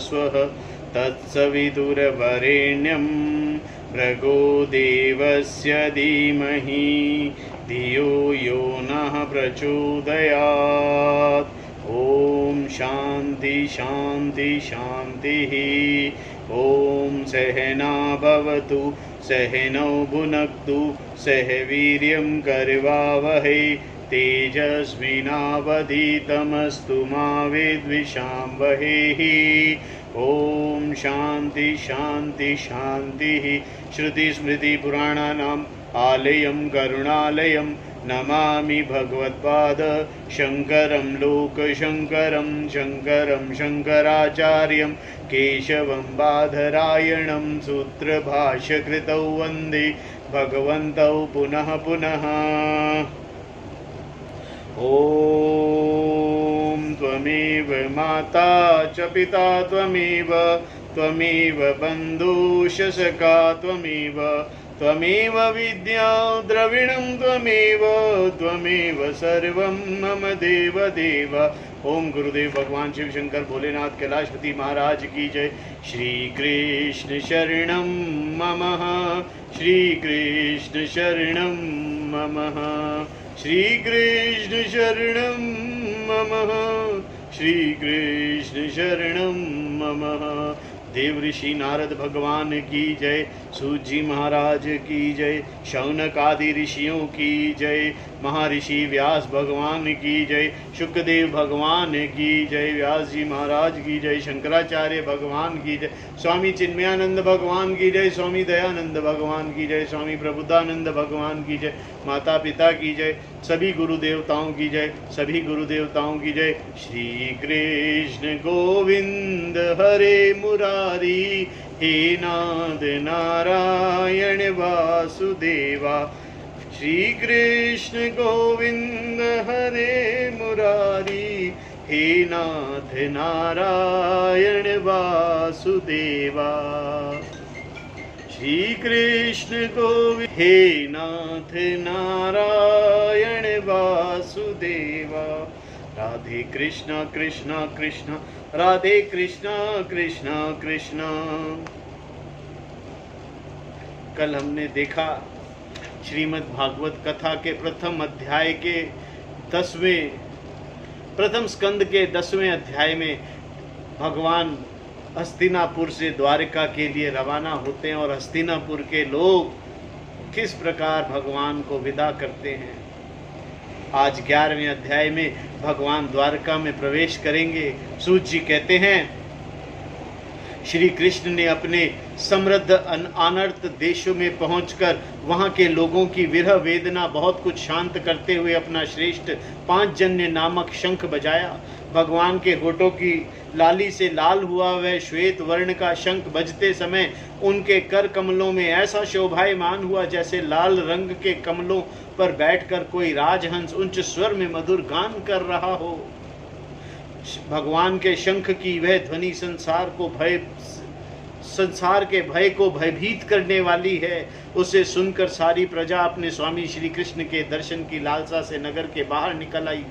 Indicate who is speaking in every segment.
Speaker 1: स्वः तत्सवितुर्वरेण्यं भर्गो देवस्य धीमहि धियो यो नः प्रचोदयात्। ओम शांति शांति शांतिः। ओम सहना भवतु सहनौ भुनक्तु सह वीर्यं करवावहै तेजस्विनावधीतमस्तु मा विद्विषावहै। ओम शांति शांति शांतिः। श्रुति स्मृति पुराणानाम् आलयं करुणालयं नमामि भगवत्पाद शंकरं लोकशंकरं शंकरं शंकराचार्यं केशवं बादरायणं सूत्रभाष्यकृतौ वन्दे भगवन्तौ पुनः पुनः। ॐ त्वमेव माता च पिता त्वमेव त्वमेव बन्धुश्च सखा त्वमेव त्वमेव विद्या द्रविणं त्वमेव त्वमेव सर्वं मम देव देव। ओम गुरुदेव भगवान शिव शंकर भोलेनाथ कैलाशपति महाराज की जय। श्री कृष्ण शरणं मम श्री कृष्ण शरणं मम श्री कृष्ण शरणं मम श्री कृष्ण शरणं मम। देव ऋषि नारद भगवान की जय। सूत जी महाराज की जय। शौनक आदि ऋषियों की जय। महर्षि व्यास भगवान की जय। शुकदेव भगवान की जय। व्यास जी महाराज की जय। शंकराचार्य भगवान की जय। स्वामी चिन्मयानंद भगवान की जय। स्वामी दयानंद भगवान की जय। स्वामी प्रबुद्धानंद भगवान की जय। माता पिता की जय। सभी गुरु देवताओं की जय। सभी गुरु देवताओं की जय। श्री कृष्ण गोविंद हरे मुरारी हे नाथ नारायण वासुदेवा। श्री कृष्ण गोविंद हरे मुरारी हे नाथ नारायण वासुदेवा। श्री कृष्ण गोविंद हे नाथ नारायण वासुदेवा। राधे कृष्ण कृष्ण कृष्ण राधे कृष्ण कृष्ण कृष्ण। कल हमने देखा श्रीमद् भागवत कथा के प्रथम अध्याय के 10वें प्रथम स्कंद के 10वें अध्याय में भगवान हस्तिनापुर से द्वारिका के लिए रवाना होते हैं और हस्तिनापुर के लोग किस प्रकार भगवान को विदा करते हैं। आज 11वें अध्याय में भगवान द्वारका में प्रवेश करेंगे। सूत जी कहते हैं श्री कृष्ण ने अपने समृद्ध अनर्थ देशों में पहुंचकर वहां के लोगों की विरह वेदना बहुत कुछ शांत करते हुए अपना श्रेष्ठ पांचजन्य नामक शंख बजाया। भगवान के होठों की लाली से लाल हुआ वह श्वेत वर्ण का शंख बजते समय उनके कर कमलों में ऐसा शोभायमान हुआ जैसे लाल रंग के कमलों पर बैठकर कोई राजहंस उच्च स्वर में मधुर गान कर रहा हो। भगवान के शंख की वह ध्वनि संसार के भय को भयभीत करने वाली है। उसे सुनकर सारी प्रजा अपने स्वामी श्री कृष्ण के दर्शन की लालसा से नगर के बाहर निकल आई।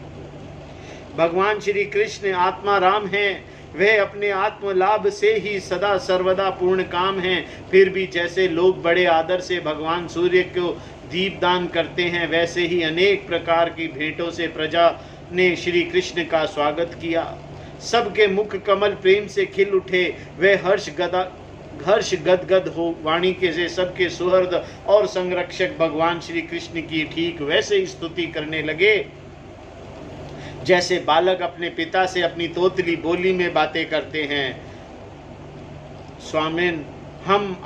Speaker 1: भगवान श्री कृष्ण आत्मा राम हैं। वह अपने आत्म लाभ से ही सदा सर्वदा पूर्ण काम हैं। फिर भी जैसे लोग बड़े आदर से भगवान सूर्य को दीपदान करते हैं वैसे ही अनेक प्रकार की भेंटों से प्रजा ने श्री कृष्ण का स्वागत किया। सबके मुख कमल प्रेम से खिल उठे। वे हर्ष गदगद हो वाणी के से सबके सुहृद और संरक्षक भगवान श्री कृष्ण की ठीक वैसे ही स्तुति करने लगे जैसे बालक अपने पिता से अपनी तोतली बोली में बातें करते हैं। स्वामिन, हम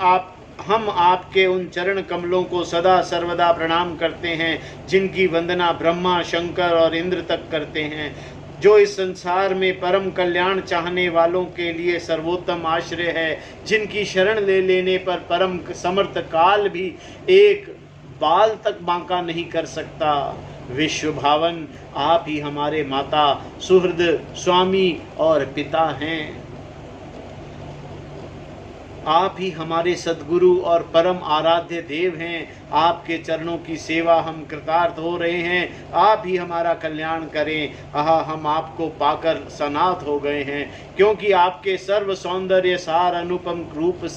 Speaker 1: आपके उन चरण कमलों को सदा सर्वदा प्रणाम करते हैं जिनकी वंदना ब्रह्मा, शंकर और इंद्र तक करते हैं, जो इस संसार में परम कल्याण चाहने वालों के लिए सर्वोत्तम आश्रय है, जिनकी शरण ले लेने पर परम समर्थ काल भी एक बाल तक बांका नहीं कर सकता। विश्व भावन, आप ही हमारे माता, सुहृद, स्वामी और पिता हैं। आप ही हमारे सद्गुरु और परम आराध्य देव हैं। आपके चरणों की सेवा हम कृतार्थ हो रहे हैं। आप ही हमारा कल्याण करें। हम आपको पाकर सनाथ हो गए हैं, क्योंकि आपके सर्व सौंदर्य सार अनुपम रूप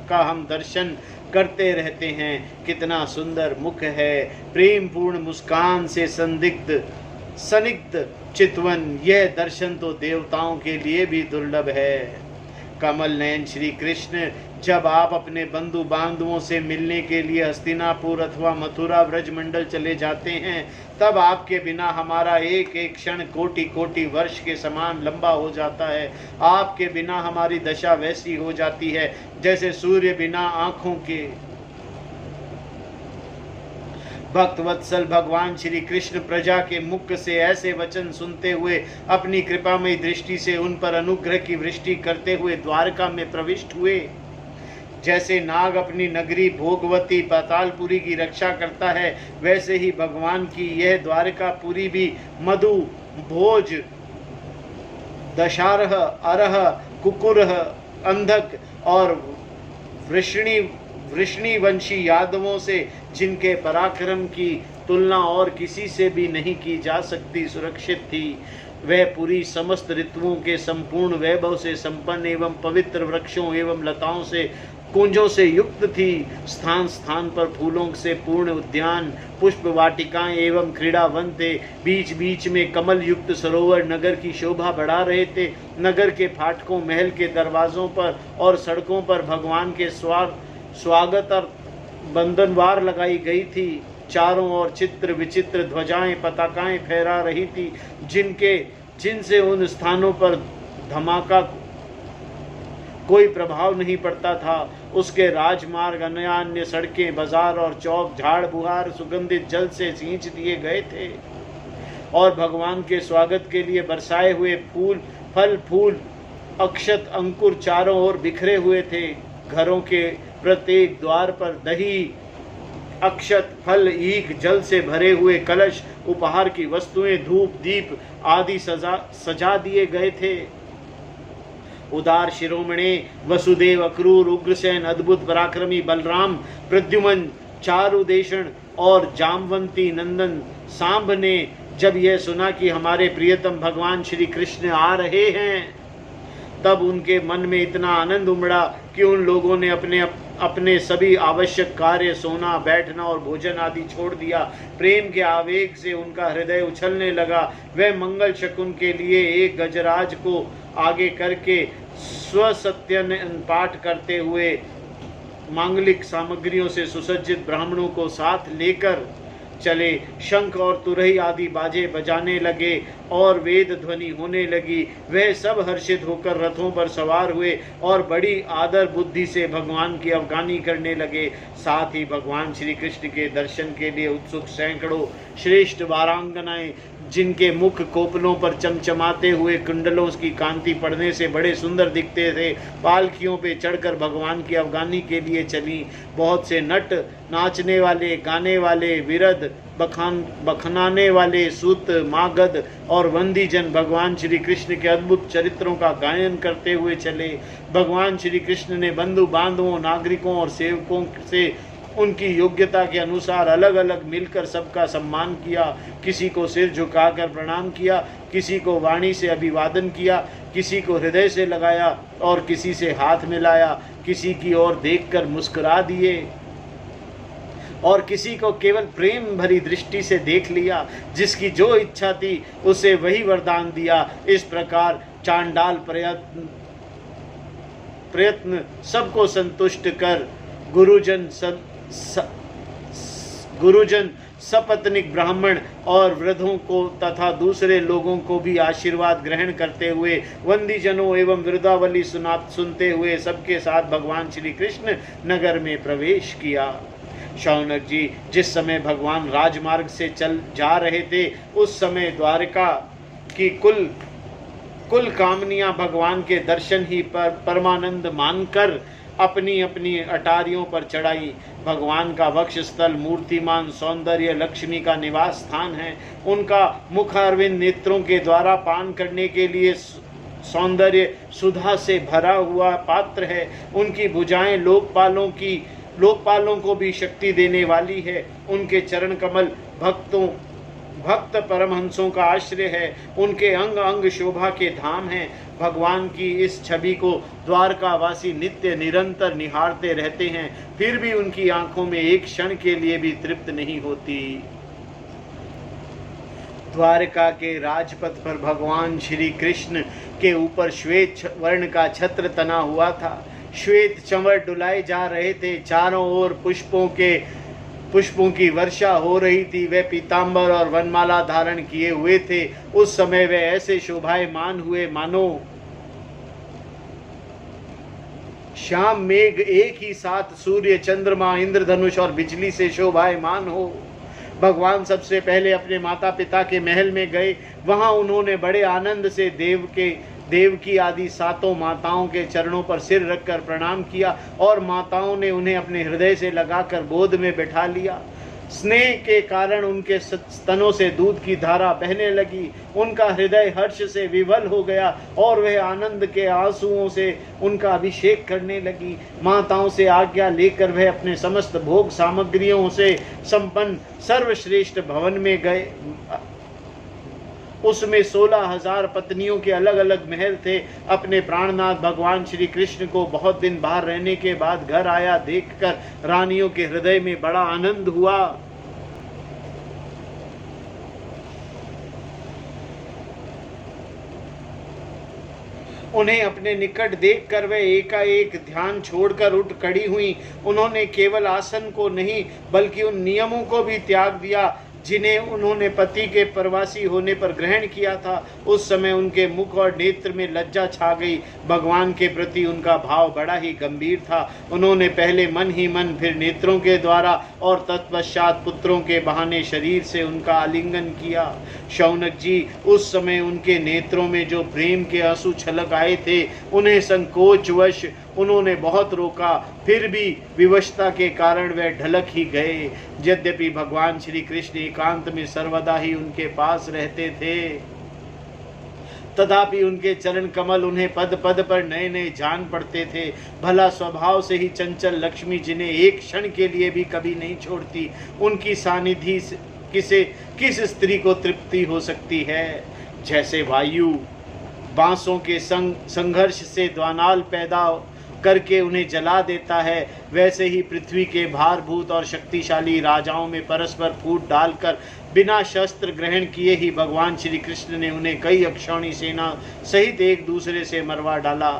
Speaker 1: का हम दर्शन करते रहते हैं। कितना सुंदर मुख है, प्रेम पूर्ण मुस्कान से सनिग्ध चितवन, यह दर्शन तो देवताओं के लिए भी दुर्लभ है। कमल नयन श्री कृष्ण, जब आप अपने बंधु बांधवों से मिलने के लिए हस्तिनापुर अथवा मथुरा व्रज मंडल चले जाते हैं, तब आपके बिना हमारा एक एक क्षण कोटि कोटि वर्ष के समान लंबा हो जाता है। आपके बिना हमारी दशा वैसी हो जाती है जैसे सूर्य बिना आंखों के। भक्त वत्सल भगवान श्री कृष्ण प्रजा के मुख से ऐसे वचन सुनते हुए अपनी कृपामयी दृष्टि से उन पर अनुग्रह की वृष्टि करते हुए द्वारका में प्रविष्ट हुए। जैसे नाग अपनी नगरी भोगवती पातालपुरी की रक्षा करता है, वैसे ही भगवान की यह द्वारकापुरी भी मधु, भोज, दशारह, अरह, कुकुरह, अंधक और वृष्णिवंशी यादवों से, जिनके पराक्रम की तुलना और किसी से भी नहीं की जा सकती, सुरक्षित थी। वह पूरी समस्त ऋतुओं के संपूर्ण वैभव से संपन्न एवं पवित्र वृक्षों एवं लताओं से, कुंजों से युक्त थी। स्थान स्थान पर फूलों से पूर्ण उद्यान, पुष्प वाटिकाएं एवं क्रीड़ावन थे। बीच बीच में कमल युक्त सरोवर नगर की शोभा बढ़ा रहे थे। नगर के फाटकों, महल के दरवाजों पर और सड़कों पर भगवान के स्वागत और बंधनवार लगाई गई थी। चारों ओर चित्र विचित्र ध्वजाएं, पताकाएं फहरा रही थी, जिनसे उन स्थानों पर धमाका कोई प्रभाव नहीं पड़ता था। उसके राजमार्ग, अन्य सड़कें, बाजार और चौक झाड़ बुहार सुगंधित जल से सींच दिए गए थे और भगवान के स्वागत के लिए बरसाए हुए फल फूल, अक्षत, अंकुर चारों ओर बिखरे हुए थे। घरों के प्रत्येक द्वार पर दही, अक्षत, फल, ईख, जल से भरे हुए कलश, उपहार की वस्तुएं, धूप, दीप आदि सजा दिए गए थे। उदार शिरोमणि वसुदेव, अक्रूर, उग्रसेन, अद्भुत पराक्रमी बलराम, प्रद्युमन, चारुदेशन और जामवंती नंदन सांब ने जब यह सुना कि हमारे प्रियतम भगवान श्री कृष्ण आ रहे हैं, तब उनके मन में इतना आनंद उमड़ा कि उन लोगों ने अपने सभी आवश्यक कार्य, सोना, बैठना और भोजन आदि छोड़ दिया। प्रेम के आवेग से उनका हृदय उछलने लगा। वह मंगल शकुन के लिए एक गजराज को आगे करके स्वसत्यन पाठ करते हुए मांगलिक सामग्रियों से सुसज्जित ब्राह्मणों को साथ लेकर चले। शंख और तुरही आदि बाजे बजाने लगे और वेद ध्वनि होने लगी। वह सब हर्षित होकर रथों पर सवार हुए और बड़ी आदर बुद्धि से भगवान की अवगानी करने लगे। साथ ही भगवान श्री कृष्ण के दर्शन के लिए उत्सुक सैकड़ों श्रेष्ठ वारांगनाएं, जिनके मुख कोपलों पर चमचमाते हुए कुंडलों की कांति पड़ने से बड़े सुंदर दिखते थे, पालकियों पे चढ़कर भगवान की अवगानी के लिए चली। बहुत से नट, नाचने वाले, गाने वाले, विरध, बखनाने वाले, सूत, मागध और वंदीजन भगवान श्री कृष्ण के अद्भुत चरित्रों का गायन करते हुए चले। भगवान श्री कृष्ण ने बंधु बांधवों, नागरिकों और सेवकों से उनकी योग्यता के अनुसार अलग अलग मिलकर सबका सम्मान किया। किसी को सिर झुकाकर प्रणाम किया, किसी को वाणी से अभिवादन किया, किसी को हृदय से लगाया और किसी से हाथ मिलाया, किसी की ओर देखकर मुस्कुरा दिए और किसी को केवल प्रेम भरी दृष्टि से देख लिया। जिसकी जो इच्छा थी उसे वही वरदान दिया। इस प्रकार चांडाल प्रयत्न सबको संतुष्ट कर गुरुजन सपत्निक ब्राह्मण और वृद्धों को तथा दूसरे लोगों को भी आशीर्वाद ग्रहण करते हुए, वंदीजनों एवं वृद्धावली सुनते हुए सबके साथ भगवान श्री कृष्ण नगर में प्रवेश किया। शौनक जी जिस समय भगवान राजमार्ग से चल जा रहे थे, उस समय द्वारका की कुल कामनियां भगवान के दर्शन ही पर परमानंद मानकर अपनी अपनी अटारियों पर चढ़ाई। भगवान का वक्ष स्थल मूर्तिमान सौंदर्य लक्ष्मी का निवास स्थान है। उनका मुखारविंद नेत्रों के द्वारा पान करने के लिए सौंदर्य सुधा से भरा हुआ पात्र है। उनकी भुजाएं लोकपालों को भी शक्ति देने वाली है। उनके चरण कमल भक्त परमहंसों का आश्रय है। उनके अंग अंग शोभा के धाम हैं। भगवान की इस छवि को द्वारकावासी नित्य निरंतर निहारते रहते हैं, फिर भी उनकी आंखों में एक क्षण के लिए भी तृप्त नहीं होती। द्वारका के राजपथ पर भगवान श्री कृष्ण के ऊपर श्वेत वर्ण का छत्र तना हुआ था। श्वेत चंवर डुलाए जा रहे थे। चारों ओर पुष्पों की वर्षा हो रही थी। वे पीतांबर और वनमाला धारण किए हुए थे। उस समय वे ऐसे शोभायमान हुए मानो श्याम मेघ एक ही साथ सूर्य, चंद्रमा, इंद्रधनुष और बिजली से शोभायमान हो। भगवान सबसे पहले अपने माता पिता के महल में गए। वहां उन्होंने बड़े आनंद से देवकी आदि सातों माताओं के चरणों पर सिर रखकर प्रणाम किया और माताओं ने उन्हें अपने हृदय से लगाकर गोद में बैठा लिया। स्नेह के कारण उनके स्तनों से दूध की धारा बहने लगी। उनका हृदय हर्ष से विवल हो गया और वह आनंद के आंसुओं से उनका अभिषेक करने लगी। माताओं से आज्ञा लेकर वह अपने समस्त भोग सामग्रियों से संपन्न सर्वश्रेष्ठ भवन में गए। उसमें 16,000 पत्नियों के अलग अलग महल थे। अपने प्राणनाथ भगवान श्री कृष्ण को बहुत दिन बाहर रहने के बाद घर आया देखकर रानियों के हृदय में बड़ा आनंद हुआ। उन्हें अपने निकट देखकर वे एकाएक ध्यान छोड़कर उठ खड़ी हुई। उन्होंने केवल आसन को नहीं बल्कि उन नियमों को भी त्याग दिया जिन्हें उन्होंने पति के प्रवासी होने पर ग्रहण किया था। उस समय उनके मुख और नेत्र में लज्जा छा गई। भगवान के प्रति उनका भाव बड़ा ही गंभीर था। उन्होंने पहले मन ही मन, फिर नेत्रों के द्वारा और तत्पश्चात पुत्रों के बहाने शरीर से उनका आलिंगन किया। शौनक जी, उस समय उनके नेत्रों में जो प्रेम के आंसू छलक आए थे, उन्हें संकोचवश उन्होंने बहुत रोका, फिर भी विवशता के कारण वे ढलक ही गए। यद्यपि भगवान श्री कृष्ण एकांत में सर्वदा ही उनके पास रहते थे, तथापि उनके चरण कमल उन्हें पद पद पर नए नए जान पड़ते थे। भला स्वभाव से ही चंचल लक्ष्मी, जिन्हें एक क्षण के लिए भी कभी नहीं छोड़ती, उनकी सानिधि किस स्त्री को तृप्ति हो सकती है। जैसे वायु बांसों के संघर्ष से द्वानाल पैदा करके उन्हें जला देता है, वैसे ही पृथ्वी के भारभूत और शक्तिशाली राजाओं में परस्पर फूट डालकर बिना शस्त्र ग्रहण किए ही भगवान श्री कृष्ण ने उन्हें कई अक्षौणी सेना सहित एक दूसरे से मरवा डाला।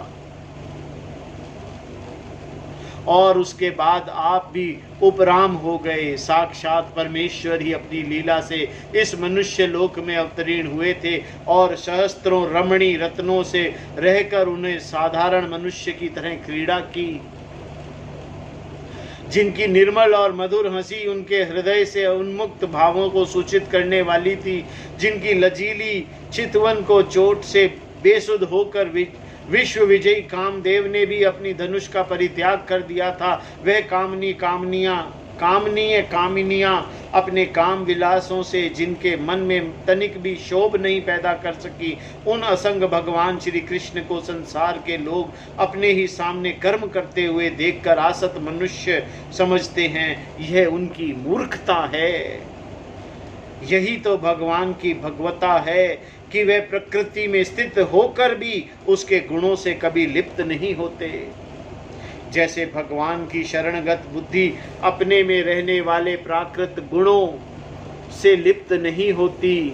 Speaker 1: और उसके बाद आप भी उपराम हो गए। साक्षात परमेश्वर ही अपनी लीला से इस मनुष्य लोक में अवतीर्ण हुए थे और सहस्त्रों रमणी रत्नों से रहकर उन्हें साधारण मनुष्य की तरह क्रीड़ा की। जिनकी निर्मल और मधुर हंसी उनके हृदय से उन्मुक्त भावों को सूचित करने वाली थी, जिनकी लजीली चितवन को चोट से बेसुध होकर विश्व विजयी कामदेव ने भी अपनी धनुष का परित्याग कर दिया था। वह कामिनियां अपने काम विलासों से जिनके मन में तनिक भी शोभ नहीं पैदा कर सकी, उन असंग भगवान श्री कृष्ण को संसार के लोग अपने ही सामने कर्म करते हुए देखकर आसत मनुष्य समझते हैं। यह उनकी मूर्खता है। यही तो भगवान की भगवता है कि वे प्रकृति में स्थित होकर भी उसके गुणों से कभी लिप्त नहीं होते। जैसे भगवान की शरणगत बुद्धि अपने में रहने वाले प्राकृत गुणों से लिप्त नहीं होती,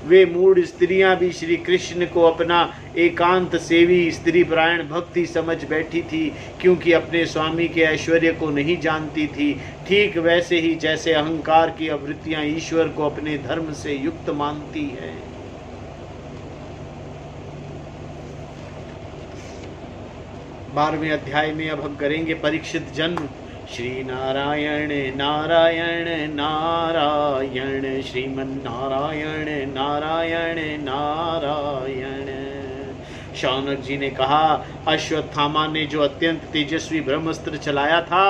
Speaker 1: वे मूढ़ स्त्रियां भी श्री कृष्ण को अपना एकांत सेवी स्त्री परायण भक्ति समझ बैठी थी, क्योंकि अपने स्वामी के ऐश्वर्य को नहीं जानती थी। ठीक वैसे ही जैसे अहंकार की आवृत्तियां ईश्वर को अपने धर्म से युक्त मानती हैं। 12वें अध्याय में अब हम करेंगे परीक्षित जन्म। श्री नारायण नारायण नारायण, श्रीमन नारायण नारायण नारायण। शौनक जी ने कहा, अश्वत्थामा ने जो अत्यंत तेजस्वी ब्रह्मास्त्र चलाया था,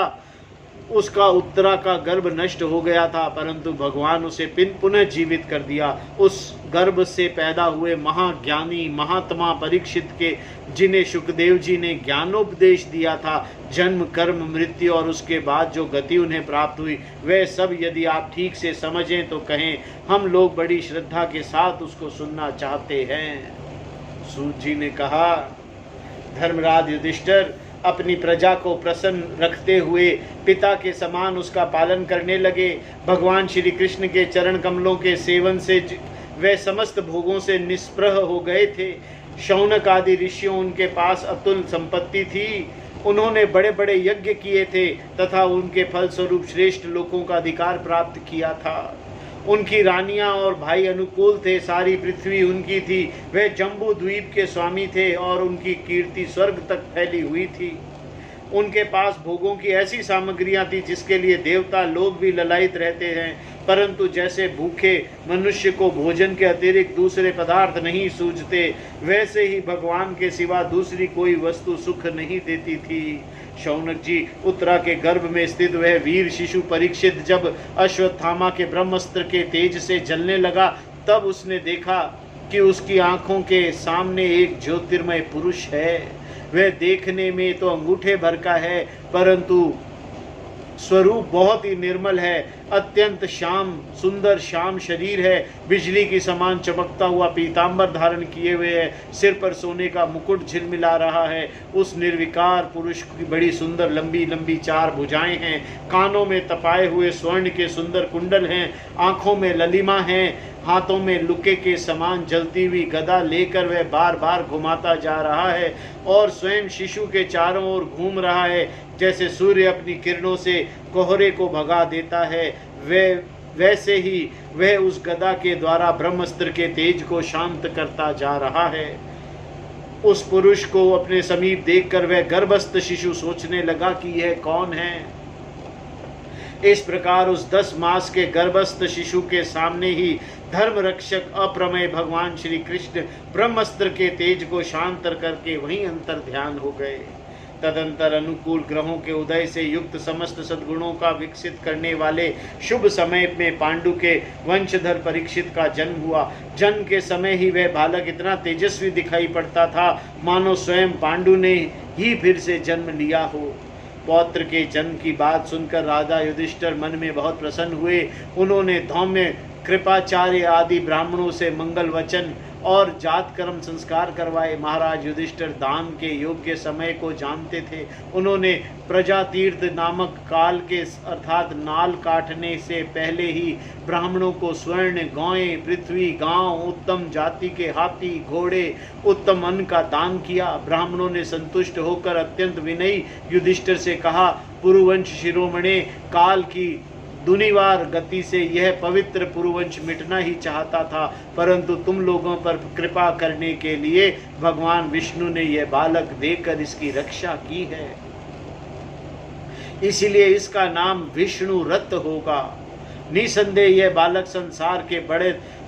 Speaker 1: उसका उत्तरा का गर्भ नष्ट हो गया था, परंतु भगवान उसे पुनः जीवित कर दिया। उस गर्भ से पैदा हुए महाज्ञानी महात्मा परीक्षित के, जिन्हें सुखदेव जी ने ज्ञानोपदेश दिया था, जन्म कर्म मृत्यु और उसके बाद जो गति उन्हें प्राप्त हुई, वह सब यदि आप ठीक से समझें तो कहें हम लोग बड़ी श्रद्धा के साथ उसको सुनना चाहते हैं। सूत जी ने कहा, धर्मराज युधिष्ठिर अपनी प्रजा को प्रसन्न रखते हुए पिता के समान उसका पालन करने लगे। भगवान श्री कृष्ण के चरण कमलों के सेवन से वे समस्त भोगों से निष्प्रह हो गए थे। शौनक आदि ऋषियों उनके पास अतुल संपत्ति थी। उन्होंने बड़े बड़े यज्ञ किए थे तथा उनके फलस्वरूप श्रेष्ठ लोकों का अधिकार प्राप्त किया था। उनकी रानियां और भाई अनुकूल थे, सारी पृथ्वी उनकी थी। वे जम्बू द्वीप के स्वामी थे और उनकी कीर्ति स्वर्ग तक फैली हुई थी। उनके पास भोगों की ऐसी सामग्रियां थी जिसके लिए देवता लोग भी ललायित रहते हैं, परंतु जैसे भूखे मनुष्य को भोजन के अतिरिक्त दूसरे पदार्थ नहीं सूझते, वैसे ही भगवान के सिवा दूसरी कोई वस्तु सुख नहीं देती थी। शौनक जी, उत्तरा के गर्भ में स्थित वह वीर शिशु परीक्षित जब अश्वत्थामा के ब्रह्मास्त्र के तेज से जलने लगा, तब उसने देखा कि उसकी आंखों के सामने एक ज्योतिर्मय पुरुष है। वह देखने में तो अंगूठे भर का है, परंतु स्वरूप बहुत ही निर्मल है। अत्यंत श्याम सुंदर श्याम शरीर है, बिजली की समान चमकता हुआ पीतांबर धारण किए हुए है, सिर पर सोने का मुकुट झिलमिला रहा है। उस निर्विकार पुरुष की बड़ी सुंदर लंबी लंबी 4 भुजाएं हैं, कानों में तपाए हुए स्वर्ण के सुंदर कुंडल हैं, आंखों में ललिमा है, हाथों में लुके के समान जलती हुई गदा लेकर वह बार बार घुमाता जा रहा है और स्वयं शिशु के चारों ओर घूम रहा है, जैसे सूर्य अपनी किरणों से कोहरे को भगा देता है। वैसे ही वह उस गदा के द्वारा ब्रह्मास्त्र के तेज को शांत करता जा रहा है। उस पुरुष को अपने समीप देखकर वह गर्भस्थ शिशु सोचने लगा कि यह कौन है। इस प्रकार उस 10 मास के गर्भस्थ शिशु के सामने ही धर्म रक्षक अप्रमेय भगवान श्री कृष्ण ब्रह्मास्त्र के तेज को शांत करके वहीं अंतर ध्यान हो गए। तदंतर अनुकूल ग्रहों के उदय से युक्त समस्त सद्गुणों का विकसित करने वाले शुभ समय में पांडु के वंशधर परीक्षित का जन्म हुआ। जन्म के समय ही वह बालक इतना तेजस्वी दिखाई पड़ता था मानो स्वयं पांडु ने ही फिर से जन्म लिया हो। पौत्र के जन्म की बात सुनकर राजा युधिष्ठिर मन में बहुत प्रसन्न हुए। उन्होंने धौम्य कृपाचार्य आदि ब्राह्मणों से मंगल वचन और जात कर्म संस्कार करवाए। महाराज युधिष्ठिर दान के योग्य समय को जानते थे। उन्होंने प्रजा तीर्थ नामक काल के अर्थात नाल काटने से पहले ही ब्राह्मणों को स्वर्ण, गौएं, पृथ्वी, गांव, उत्तम जाति के हाथी, घोड़े, उत्तम अन्न का दान किया। ब्राह्मणों ने संतुष्ट होकर अत्यंत विनयी युधिष्ठिर से कहा, पुरुवंश शिरोमणे, काल की दुनिवार गति से यह पवित्र पुरुवंश मिटना ही चाहता था, परंतु तुम लोगों पर कृपा करने के लिए भगवान विष्णु ने यह बालक देकर इसकी रक्षा की है, इसलिए इसका नाम विष्णु रथ होगा। निसंदेह यह बालक संसार के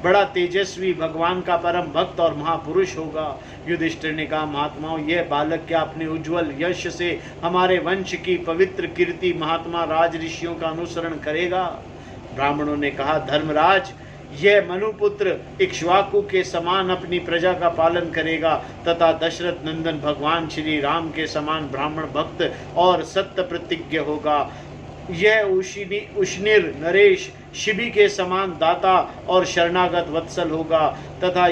Speaker 1: बड़ा तेजस्वी भगवान का परम भक्त और महापुरुष होगा। युधिष्ठिर ने कहा, महात्माओं, यह बालक क्या अपने उज्जवल यश से हमारे वंश की पवित्र कीर्ति महात्मा राज ऋषियों का अनुसरण करेगा? ब्राह्मणों ने कहा, धर्मराज, यह मनुपुत्र इक्ष्वाकु के समान अपनी प्रजा का पालन करेगा तथा दशरथ नंदन भगवान श्री राम के समान ब्राह्मण भक्त और सत्य प्रतिज्ञ होगा। यह उष्णिर नरेश शिबी के समान दाता और शरणागत वत्सल होगा तथा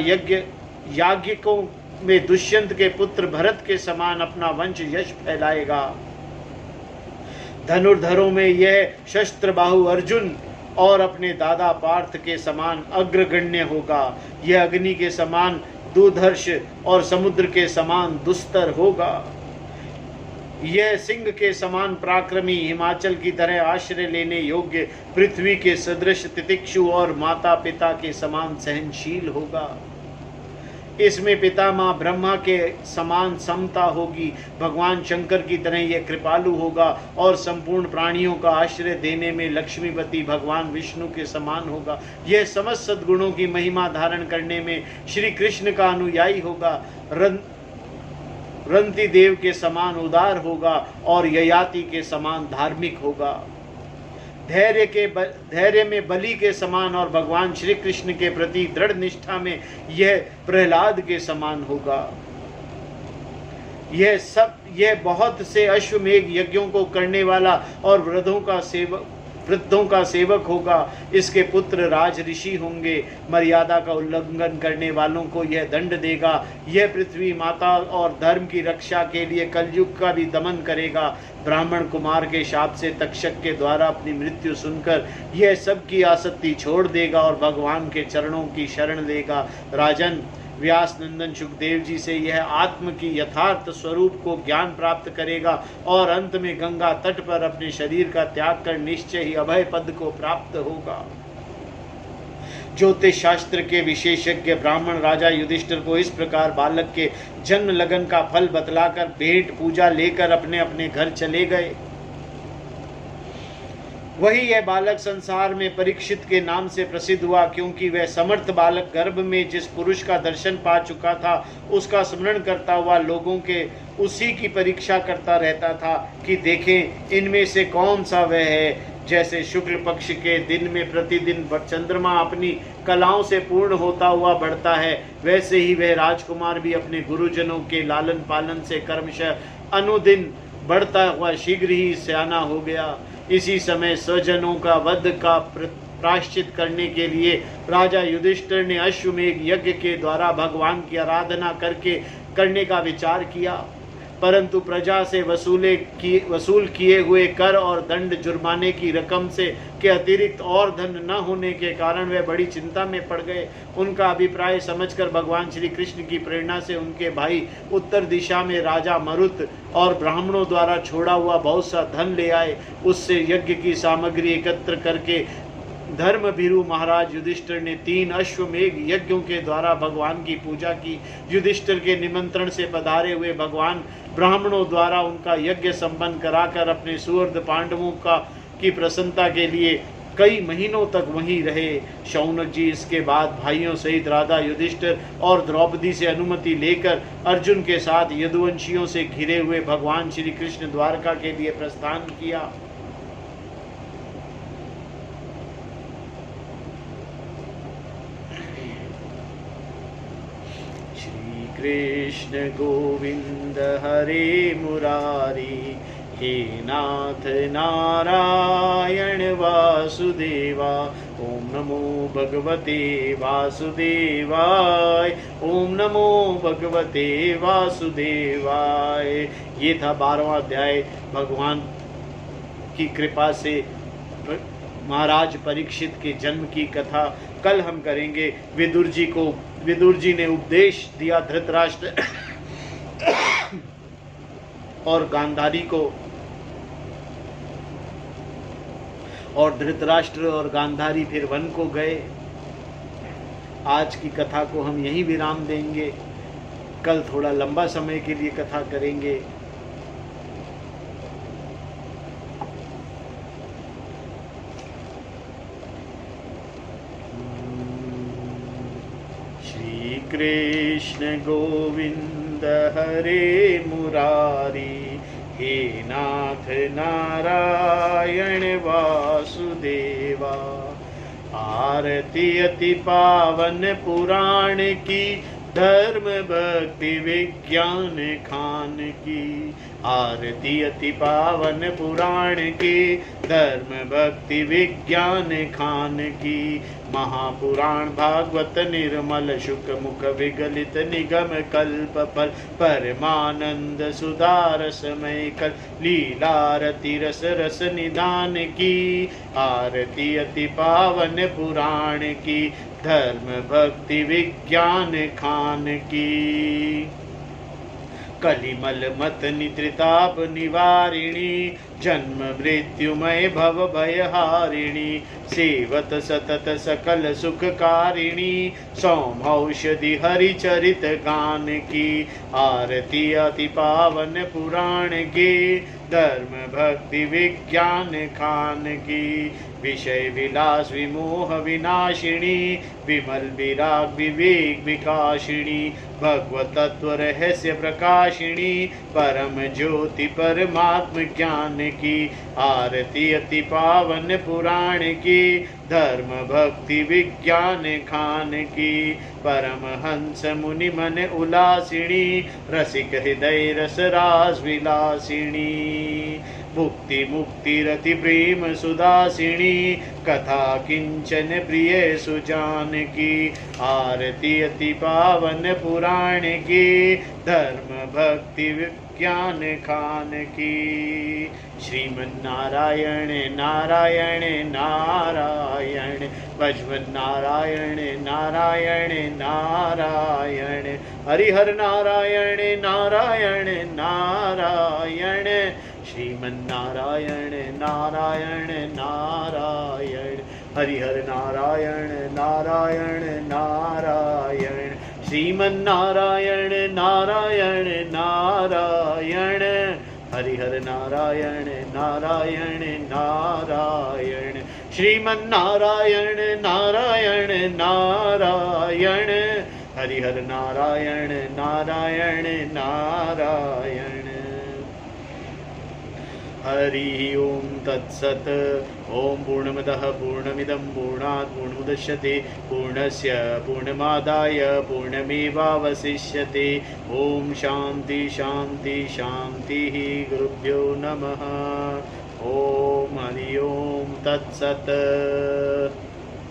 Speaker 1: याज्ञिकों में दुष्यंत के पुत्र भरत के समान अपना वंश यश फैलाएगा। धनुर्धरों में यह शस्त्र बाहु अर्जुन और अपने दादा पार्थ के समान अग्रगण्य होगा। यह अग्नि के समान दुधर्ष और समुद्र के समान दुस्तर होगा। यह सिंह के समान पराक्रमी, हिमाचल की तरह आश्रय लेने योग्य, पृथ्वी के सदृश तितिक्षु और माता पिता के समान सहनशील होगा। इसमें पिता माँ ब्रह्मा के समान समता होगी। भगवान शंकर की तरह यह कृपालु होगा और संपूर्ण प्राणियों का आश्रय देने में लक्ष्मीपति भगवान विष्णु के समान होगा। यह समस्त सद्गुणों की महिमा धारण करने में श्री कृष्ण का अनुयायी होगा। रंति देव के समान उदार होगा और ययाति के समान धार्मिक होगा। धैर्य में बलि के समान और भगवान श्री कृष्ण के प्रति दृढ़ निष्ठा में यह प्रहलाद के समान होगा। यह बहुत से अश्वमेघ यज्ञों को करने वाला और वृद्धों का सेवक होगा। इसके पुत्र राज ऋषि होंगे। मर्यादा का उल्लंघन करने वालों को यह दंड देगा। यह पृथ्वी माता और धर्म की रक्षा के लिए कलयुग का भी दमन करेगा। ब्राह्मण कुमार के शाप से तक्षक के द्वारा अपनी मृत्यु सुनकर यह सब की आसक्ति छोड़ देगा और भगवान के चरणों की शरण लेगा। राजन, व्यास नंदन सुखदेव जी से यह आत्म की यथार्थ स्वरूप को ज्ञान प्राप्त करेगा और अंत में गंगा तट पर अपने शरीर का त्याग कर निश्चय ही अभय पद को प्राप्त होगा। ज्योतिष शास्त्र के विशेषज्ञ ब्राह्मण राजा युधिष्ठिर को इस प्रकार बालक के जन्म लगन का फल बतलाकर भेंट पूजा लेकर अपने अपने घर चले गए। वही यह बालक संसार में परीक्षित के नाम से प्रसिद्ध हुआ, क्योंकि वह समर्थ बालक गर्भ में जिस पुरुष का दर्शन पा चुका था उसका स्मरण करता हुआ लोगों के उसी की परीक्षा करता रहता था कि देखें इनमें से कौन सा वह है। जैसे शुक्ल पक्ष के दिन में प्रतिदिन चंद्रमा अपनी कलाओं से पूर्ण होता हुआ बढ़ता है, वैसे ही वह राजकुमार भी अपने गुरुजनों के लालन पालन से क्रमशः अनुदिन बढ़ता हुआ शीघ्र ही सयाना हो गया। इसी समय स्वजनों का वध का प्रायश्चित करने के लिए राजा युधिष्ठिर ने अश्वमेघ यज्ञ के द्वारा भगवान की आराधना करने का विचार किया, परंतु प्रजा से वसूल किए हुए कर और दंड जुर्माने की रकम से के अतिरिक्त और धन न होने के कारण वे बड़ी चिंता में पड़ गए। उनका अभिप्राय समझकर भगवान श्री कृष्ण की प्रेरणा से उनके भाई उत्तर दिशा में राजा मरुत और ब्राह्मणों द्वारा छोड़ा हुआ बहुत सा धन ले आए। उससे यज्ञ की सामग्री एकत्र करके धर्म भीरु महाराज युधिष्ठिर ने 3 अश्वमेघ यज्ञों के द्वारा भगवान की पूजा की। युधिष्ठिर के निमंत्रण से पधारे हुए भगवान ब्राह्मणों द्वारा उनका यज्ञ संपन्न कराकर अपने सुहृद पांडवों की प्रसन्नता के लिए कई महीनों तक वहीं रहे। शौनक जी इसके बाद भाइयों सहित राधा युधिष्ठिर और द्रौपदी से अनुमति लेकर अर्जुन के साथ यदुवंशियों से घिरे हुए भगवान श्री कृष्ण द्वारका के लिए प्रस्थान किया। कृष्ण गोविंद हरे मुरारी, हे नाथ नारायण वासुदेवा। ओम नमो भगवते वासुदेवाय, ओम नमो भगवते वासुदेवाय। ये था 12वां अध्याय। भगवान की कृपा से महाराज परीक्षित के जन्म की कथा कल हम करेंगे। विदुर जी ने उपदेश दिया धृतराष्ट्र और गांधारी को, और धृतराष्ट्र और गांधारी फिर वन को गए। आज की कथा को हम यहीं विराम देंगे। कल थोड़ा लंबा समय के लिए कथा करेंगे। कृष्ण गोविंद हरे मुरारी, हे नाथ नारायण वासुदेवा। आरती अति पावन पुराण की, धर्म भक्ति विज्ञान खान की। आरती अति पावन पुराण की, धर्म भक्ति विज्ञान खान की। महापुराण भागवत निर्मल शुक मुख विगलित निगम कल्प फल। परमानंद सुधारस मय कल, लीलारति रस रस निधान की। आरती अति पावन पुराण की, धर्म भक्ति विज्ञान खान की। कलिमल मत नित्रिताप निवारिणी, जन्म मृत्युमय भव भयहारिणी। सेवत सतत सकल सुखकारिणी, सौमौषधि हरिचरित गान की। आरती अति पावन पुराण के, धर्म भक्ति विज्ञान खान की, विषय विलास विमोह विनाशिनी, विमल विराग विवेक विकाशिनी, भगवत तत्व रहस्य प्रकाशिनी, परम ज्योति परमात्म ज्ञान की, आरती अति पावन पुराण की, धर्म भक्ति विज्ञान खान की, परमहंस मुनि मन उल्लासिनी, रसिक हृदय रस रास विलासिनी, मुक्ति मुक्ति रति प्रेम सुदासिनी, कथा किंचन प्रिय सुजान की, आरती अति पावन पुराण की, धर्म भक्ति विज्ञान खान की। श्रीमन्नारायण नारायण नारायण, भजवन नारायण नारायण नारायण, हरिहर नारायण नारायण नारायण, श्रीमन्नारायण नारायण नारायण, हरिहर नारायण नारायण नारायण, श्रीमन्नारायण नारायण नारायण, हरिहर नारायण नारायण नारायण, श्रीमन्नारायण नारायण नारायण, हरिहर नारायण नारायण नारायण। हरि ओम तत्सत। ओम पूर्णमदः पूर्णमिदं पूर्णात् पूर्णमुदच्यते पूर्णस्य पूर्णमादाय पूर्णमेवावशिष्यते। ओम शांति शांति शांति। गुरुभ्यो नमः। ओम हरि ओम तत्सत।